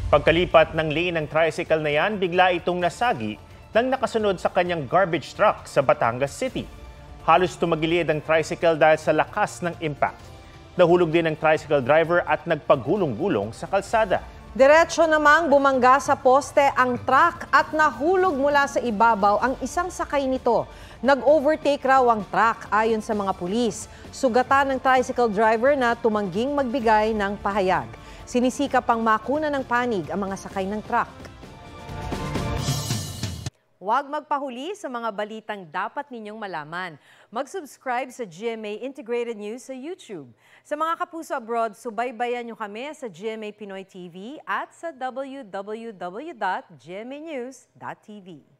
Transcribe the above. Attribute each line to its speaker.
Speaker 1: Pagkalipat ng lane ng tricycle na yan, bigla itong nasagi nang nakasunod sa kanyang garbage truck sa Batangas City. Halos tumagilid ang tricycle dahil sa lakas ng impact. Nahulog din ang tricycle driver at nagpagulong-gulong sa kalsada.
Speaker 2: Diretso namang bumangga sa poste ang truck at nahulog mula sa ibabaw ang isang sakay nito. Nag-overtake raw ang truck ayon sa mga pulis. Sugatan ng tricycle driver na tumangging magbigay ng pahayag. Sinisikap pang makuna ng panig ang mga sakay ng truck. Huwag magpahuli sa mga balitang dapat ninyong malaman. Mag-subscribe sa GMA Integrated News sa YouTube. Sa mga kapuso abroad, subaybayan nyo kami sa GMA Pinoy TV at sa www.gmanews.tv.